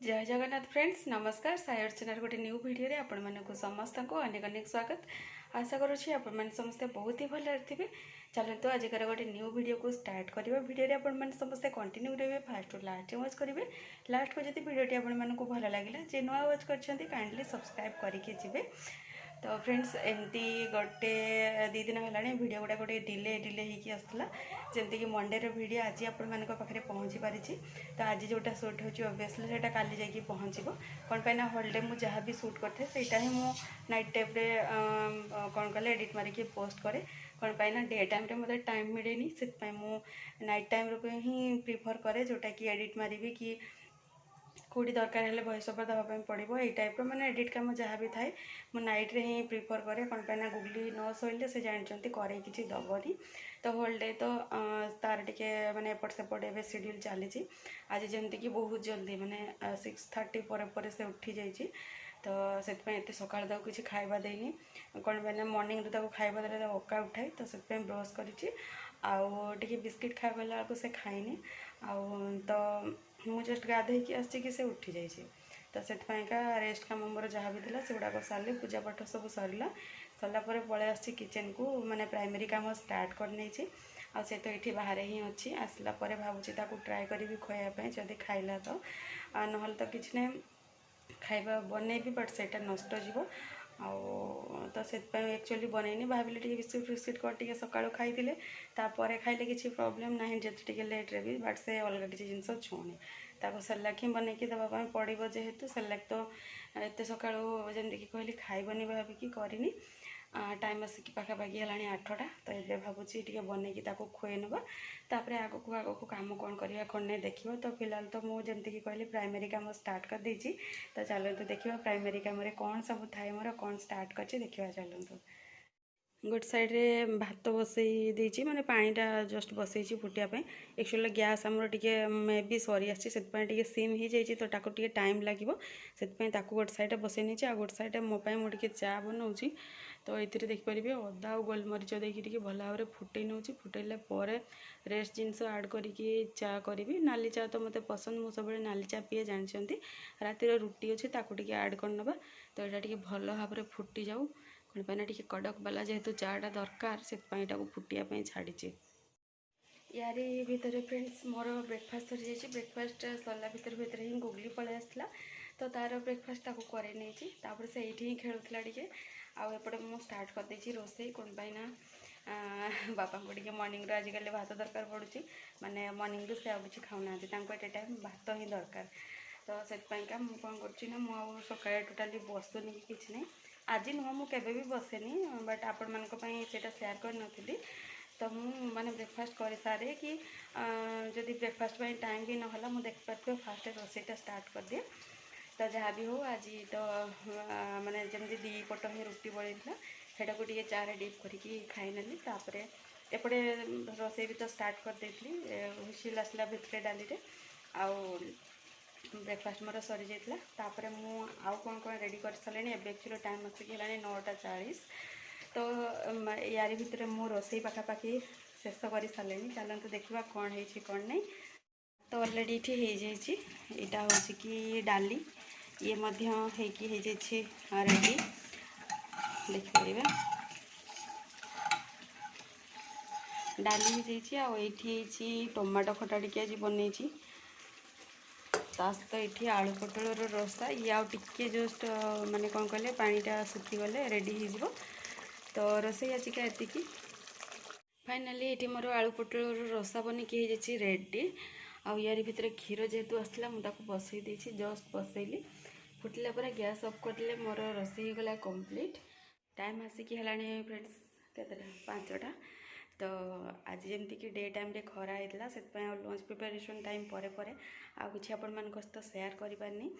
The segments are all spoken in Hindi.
जय जगन्नाथ फ्रेंड्स नमस्कार सायर चैनल गोटे न्यू वीडियो आपण मानक समस्त को अनेक अनेक स्वागत आशा करुँची आपण मैंने समस्ते बहुत ही भल थे। चलते आजिकार गोटे न्यू वीडियो को स्टार्ट करवा वीडियो आपण मैंने समस्ते कंटिन्यू रहे फास्ट टू लास्ट वॉच करेंगे। लास्ट को जब वीडियोटी आपण मानक भल लगे जे नुआ वॉच कर काइंडली सब्सक्राइब करके जी। तो फ्रेंड्स एमती गोटे दी दिन है वीडियो गुड़ा गोटे डिले होगी आसला जमती कि मंडे वीडियो आज आपण मान पाखे पहुँची पारी। तो आज जोटा शूट हो ओबियसली से काली जाकि पहुँचो कौन पाई हॉलीडे मुझे जहाँ भी शूट करते सेटा ही मु नाइट टाइप्रे कौन कले एडिट मारिकी पोस्ट करे कौन पाई डे टाइम मतलब टाइम मिले से नाइट टाइम ही प्रिफर करे जोटा कि एडिट मारिबी कि कौटी दरकार है वॉइस ओवर देवाई पड़ो यही टाइप मैंने एडिट काम जहाँ भी थाए मुझे नाइट रे ही प्रिफर करे कौन पाई गुगली न शोले से जानते करे कि दबनी। तो होल डे तो तार टिके मैंने एपट सेपट एवं शेड्यूल चली आज जमती कि बहुत जल्दी मैंने 6:30 पर से उठी जाइए। तो से एत सका किसी खाଇବା देनी कौन मैंने मॉर्निंग रू खाଇବା देले ओका उठाए तो से ब्रश करी आउ बिस्किट खाଇବା बेला से खाइनी तो मुझे जस्ट गाधे आसी कि से उठी जाइए। तो से रेस्ट काम मोर जहाँ भी था से गुड़ाक सारे पूजा पाठ सब सरला सरलापर पलि आसी किचन को मैंने प्राइमरी काम स्टार्ट करनी आ से तो ये बाहर ही अच्छी आसला भावुँ ट्राए करी खुआपाई जदि खाइला तो ना तो किसी ना खाଇବା बनैबी बट से नष्ट जीव तो से एक्चुअली बनैनी भाविले बिस्कुट फिस्कुट कर सका खाई तापर खाइले किसी प्रोब्लेम ना जिते लेट्रे भी बट से अलग किसी जिन छुनी ताको सेरेलाक ही बनैकी देवाई पड़ो जेहेतु सेरेलाक तो एत सका जमीक कहली खाइबनी भाविकी करनी टाइम आसिक पाखापाखि है 8टा। तो ये भावुँ टे बनैकी खुए नवा तापर आगक आगक कम कौन करवा कौन नहीं देखिए। तो फिलहाल तो मुझे जमीक कहली प्राइमरी काम स्टार्ट कर देती। तो चलते देखिए प्राइमरी काम कौन सब थाए मोर कौन स्टार्ट कर देखा चलते गोटे सैड्रे भात बसई देती माने पानीटा जस्ट बसई फुटापी एक्चुअली गैस आमर टे मे बी सरी आसी सिम हो जाए तो ताको टे टाइम लगे से गोटे सैड्रे बसई नहीं आ गोटे सैड्रे मोपाई मुझे चा बनाऊँगी। तो ये देखिपारे अदा और गोलमरीच देकी भल भाव फुटे नौ फुटेला रेस्ट जिनस आड करी चा करी नाली चा तो मत पसंद मुझे सब नाली चा पिए जानते रातिर रुटी अच्छे ताकू आड करनवा। तो यहाँ टे भल भाव फुटी जाऊ कौन पाई टे कड़क वाला जेहेतु चाटा दरकार से फुटापी छाड़ी यारी भितर फ्रेंड्स मोर ब्रेकफास्ट सरी जाइए। ब्रेकफास्ट सरला भितर ही गुगली पलि आसला तो तार ब्रेकफास्ट करे नहीं से ही खेलुला टे आउपटे मुझे स्टार्ट कर देती रोसे कौन पाई बापा को टे मॉर्निंग आजिकल भात दरकार पड़ू माने मॉर्निंग से आउ कि खाऊना एट टाइम भात ही दरकार। तो से कौन कर सका टोटाली बसुनी कि ना आज नुह मुझे भी बसेनी बट आपण मानक सेटा शेयर कर नी। तो मुझे माने ब्रेकफास्ट कर सारे कि जदि ब्रेकफास्ट टाइम भी ना मुझे देख पारे फास्ट रोसेटा स्टार्ट कर दिए। तो जहाँ भी हो आज तो माने जमी दी पट ही रुटी बड़ी था को टे चारे डीप करके खाई नेली तापर एपटे रोसे भी तो स्टार्ट कर देती हुइसिल आसला भितर डाली आउ ब्रेकफास्ट मोर सरी जाता आउ कौन कौन रेडी कर सारे एक्चुअली टाइम आसिक 9:40। तो यारी भितर मु रोसे पाखापाखि शेष कर सारे चलते देखा कौन है कौन नहीं। तो अलरेडी ये यहाँ हूँ कि डाली ये रेडी देखिपारे डाली हो जाइए टमाटो खटा टी आज बनई तो ये आलू पटल रसा ये आउ टिके जस्ट माने कौन कले पानीटा सुखीगले रेडी हो। तो रोसे आज का एतिकी फाइनाली ये मोर आलू पटल रसा बनिकी हो रेडी आउ यार भितर क्षीर जेहेतु आसला मुझे बसई देती जस्ट बसैली फुटिला पर गैस ऑफ करदे मोर रोसे गला कंप्लीट। टाइम आसिक है फ्रेंड्स के 5टा। तो आज जमती कि डे टाइम रे खरा होता से लंच प्रिपरेशन टाइम परे परे आउ कि आपण मान सहित सेयार करें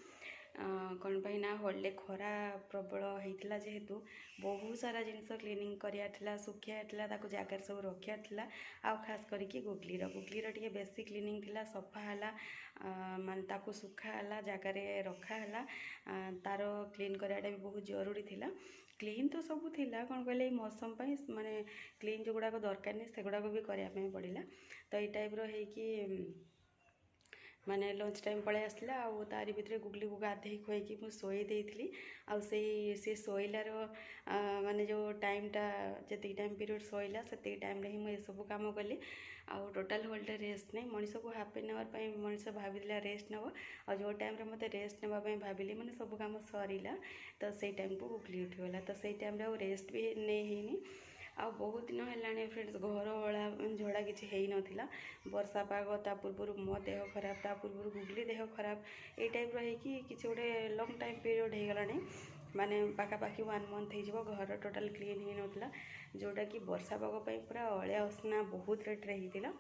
कौन पाई ना हॉलीडे खरा प्रबल होता जेहेतु बहुत सारा जिनस क्लीनिंग कराला सुखिया जगार सब रखा आउ खास करके गुगलीर टे बेसी क्लीनिंग थिला सफा है मान ताकू सुखाला जगार रखाला तार क्लीन कराटा भी बहुत जरूरी थिला। क्लीन तो सब थिला कौन कहले मौसम पाई माने क्लीन जो गुड़ाक दरकार नहीं से गुड़ाक भी करने पड़ा। तो ये टाइप रो है कि ମାନେ ଲଞ୍ଚ ଟାଇମ୍ ପଳେଇ ଆସିଲା ଆଉ ତାରି ଭିତରେ ଗୁଗଲିକୁ ଗାଧେଇ ଖୁଆଇକି ମୁଁ ଶୋଇ ଦେଇଥିଲି। ଆଉ ସେ ଶୋଇଲାର ମାନେ ଯେଉଁ ଟାଇମ୍ଟା ଯେତିକି ଟାଇମ୍ ପିରିୟଡ଼ ଶୋଇଲା ସେତିକି ଟାଇମ୍ରେ ହିଁ ମୁଁ ଏସବୁ କାମ କଲି। ଆଉ ଟୋଟାଲ୍ ହୋଲ୍ ଡେ ରେଷ୍ଟ ନାହିଁ। ମଣିଷକୁ ହାଫ୍ ଆନ୍ ଆୱାର୍ ପାଇଁ ମଣିଷ ଭାବିଥିଲା ରେଷ୍ଟ ନେବ, ଆଉ ଯେଉଁ ଟାଇମ୍ରେ ମୋତେ ରେଷ୍ଟ ନେବା ପାଇଁ ଭାବିଲି ମାନେ ସବୁ କାମ ସରିଲା ତ ସେଇ ଟାଇମ୍କୁ ଗୁଗଲି ଉଠିଗଲା। ତ ସେଇ ଟାଇମ୍ରେ ଆଉ ରେଷ୍ଟ ବି ନେଇ ହେଇନି। ଆଉ ବହୁତ ଦିନ ହେଲାଣି ଫ୍ରେଣ୍ଡସ୍ ଘର ଓଳା ଝଡ଼ା କିଛି ହେଇନଥିଲା। ବର୍ଷା ପାଗ, ତା ପୂର୍ବରୁ ମୋ ଦେହ ଖରାପ, ତା ପୂର୍ବରୁ ଗୁଗଲି ଦେହ ଖରାପ, ଏଇ ଟାଇପ୍ର ହେଇକି କିଛି ଗୋଟେ ଲଙ୍ଗ୍ ଟାଇମ୍ ପିରିୟଡ଼ ହେଇଗଲାଣି। ମାନେ ପାଖାପାଖି 1 ମନ୍ଥ ହେଇଯିବ ଘର ଟୋଟାଲ୍ କ୍ଲିନ୍ ହେଇନଥିଲା, ଯେଉଁଟାକି ବର୍ଷା ପାଗ ପାଇଁ ପୁରା ଅଳିଆ ଅସନା ବହୁତ ରେଟ୍ରେ ହେଇଥିଲା।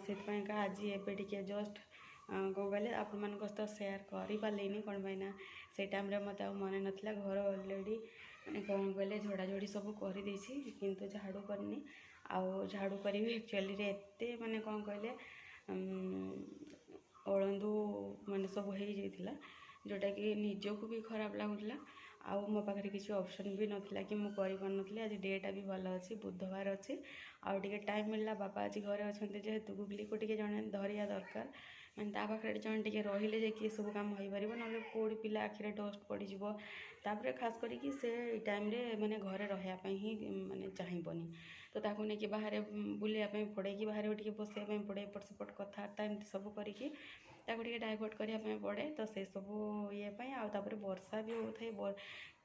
ସେଥିପାଇଁକା ଆଜି ଏବେ ଟିକେ ଜଷ୍ଟ କ'ଣ କହିଲେ ଆପଣମାନଙ୍କ ସହିତ ସେୟାର କରିପାରିଲିନି, କ'ଣ ପାଇଁ ନା ସେଇ ଟାଇମ୍ରେ ମୋତେ ଆଉ ମନେ ନଥିଲା। ଘର ଅଲରେଡ଼ି ମାନେ କ'ଣ କହିଲେ ଝଡ଼ାଝଡ଼ି ସବୁ କରିଦେଇଛି, କିନ୍ତୁ ଝାଡ଼ୁ କରିନି। ଆଉ ଝାଡ଼ୁ କରିବି ଆକ୍ଚୁଆଲିରେ ଏତେ ମାନେ କ'ଣ କହିଲେ ଅଳନ୍ଧୁ ମାନେ ସବୁ ହେଇଯାଇଥିଲା, ଯେଉଁଟାକି ନିଜକୁ ବି ଖରାପ ଲାଗୁଥିଲା। ଆଉ ମୋ ପାଖରେ କିଛି ଅପସନ୍ ବି ନଥିଲା କି ମୁଁ କରିପାରୁନଥିଲି। ଆଜି ଡେଟା ବି ଭଲ ଅଛି, ବୁଧବାର ଅଛି, ଆଉ ଟିକେ ଟାଇମ୍ ମିଳିଲା। ବାପା ଆଜି ଘରେ ଅଛନ୍ତି ଯେହେତୁ ଗୁଗଲିକୁ ଟିକେ ଜଣେ ଧରିବା ଦରକାର, ମାନେ ତା ପାଖରେ ଜଣେ ଟିକେ ରହିଲେ ଯାଇକି ଏସବୁ କାମ ହେଇପାରିବ, ନହେଲେ କେଉଁଠି ପିଲା ଆଖିରେ ଡଷ୍ଟ ପଡ଼ିଯିବ। ତାପରେ ଖାସ୍ କରିକି ସେ ଏଇ ଟାଇମ୍ରେ ମାନେ ଘରେ ରହିବା ପାଇଁ ହିଁ ମାନେ ଚାହିଁବନି। ତ ତାକୁ ନେଇକି ବାହାରେ ବୁଲିବା ପାଇଁ ପଡ଼େ, କି ବାହାରେ ଟିକେ ବସିବା ପାଇଁ ପଡ଼େ, ଏପଟ ସେପଟ କଥାବାର୍ତ୍ତା ଏମିତି ସବୁ କରିକି ତାକୁ ଟିକେ ଡାଇଭର୍ଟ କରିବା ପାଇଁ ପଡ଼େ। ତ ସେସବୁ ଇଏ ପାଇଁ, ଆଉ ତାପରେ ବର୍ଷା ବି ହେଉଥାଏ।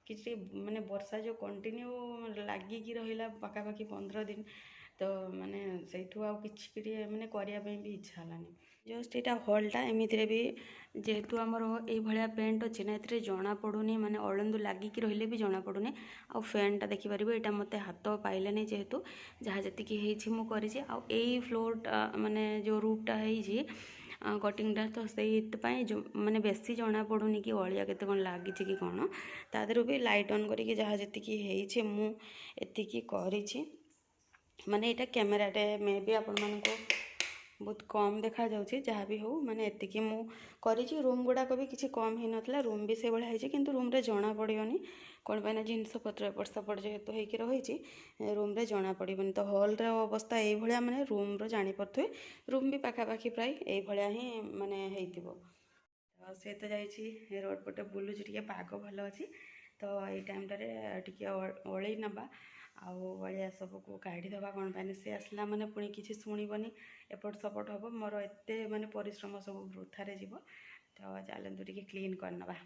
କିଛି ମାନେ ବର୍ଷା ଯେଉଁ କଣ୍ଟିନ୍ୟୁ ଲାଗିକି ରହିଲା ପାଖାପାଖି 15 ଦିନ, ତ ମାନେ ସେଇଠୁ ଆଉ କିଛି ଟିକେ ମାନେ କରିବା ପାଇଁ ବି ଇଚ୍ଛା ହେଲାନି। ଜଷ୍ଟ ଏଇଟା ହଲ୍ଟା ଏମିତିରେ ବି ଯେହେତୁ ଆମର ଏଇଭଳିଆ ପେଣ୍ଟ ଅଛି ନା, ଏଥିରେ ଜଣାପଡ଼ୁନି, ମାନେ ଅଳନ୍ଧୁ ଲାଗିକି ରହିଲେ ବି ଜଣାପଡ଼ୁନି। ଆଉ ଫ୍ୟାନ୍ଟା ଦେଖିପାରିବ, ଏଇଟା ମୋତେ ହାତ ପାଇଲାନି, ଯେହେତୁ ଯାହା ଯେତିକି ହେଇଛି ମୁଁ କରିଛି। ଆଉ ଏଇ ଫ୍ଲୋର୍ଟା ମାନେ ଯେଉଁ ରୁଫ୍ଟା ହେଇଛି କଟିଂଟା, ତ ସେଇଥିପାଇଁ ମାନେ ବେଶୀ ଜଣାପଡ଼ୁନି କି ଅଳିଆ କେତେ କ'ଣ ଲାଗିଛି କି କ'ଣ। ତା ଦେହରୁ ବି ଲାଇଟ୍ ଅନ୍ କରିକି ଯାହା ଯେତିକି ହେଇଛି ମୁଁ ଏତିକି କରିଛି। ମାନେ ଏଇଟା କ୍ୟାମେରାଟେ ମେ ବି ଆପଣମାନଙ୍କୁ ବହୁତ କମ୍ ଦେଖାଯାଉଛି, ଯାହା ବି ହେଉ ମାନେ ଏତିକି ମୁଁ କରିଛି। ରୁମ୍ ଗୁଡ଼ାକ ବି କିଛି କମ୍ ହେଇନଥିଲା, ରୁମ୍ ବି ସେଇଭଳିଆ ହେଇଛି, କିନ୍ତୁ ରୁମ୍ରେ ଜଣା ପଡ଼ିବନି। କ'ଣ ପାଇଁ ନା ଜିନିଷପତ୍ର ଏପଟ ସେପଟ ଯେହେତୁ ହେଇକି ରହିଛି, ରୁମ୍ରେ ଜଣା ପଡ଼ିବନି। ତ ହଲ୍ର ଅବସ୍ଥା ଏଇଭଳିଆ, ମାନେ ରୁମ୍ର ଜାଣିପାରୁଥିବେ, ରୁମ୍ ବି ପାଖାପାଖି ପ୍ରାୟ ଏଇଭଳିଆ ହିଁ ମାନେ ହେଇଥିବ। ତ ସେ ତ ଯାଇଛି ରୋଡ଼ ପଟେ ବୁଲୁଛି, ଟିକେ ପାଗ ଭଲ ଅଛି, ତ ଏଇ ଟାଇମ୍ଟାରେ ଟିକେ ଅଳେଇ ନେବା ଆଉ ଅଳିଆ ସବୁକୁ କାଢ଼ିଦେବା। କ'ଣ ପାଇଁ ସେ ଆସିଲା ମାନେ ପୁଣି କିଛି ଶୁଣିବନି, ଏପଟ ସେପଟ ହେବ, ମୋର ଏତେ ମାନେ ପରିଶ୍ରମ ସବୁ ବୃଥାରେ ଯିବ। ତ ଚାଲନ୍ତୁ ଟିକେ କ୍ଲିନ୍ କରିନେବା।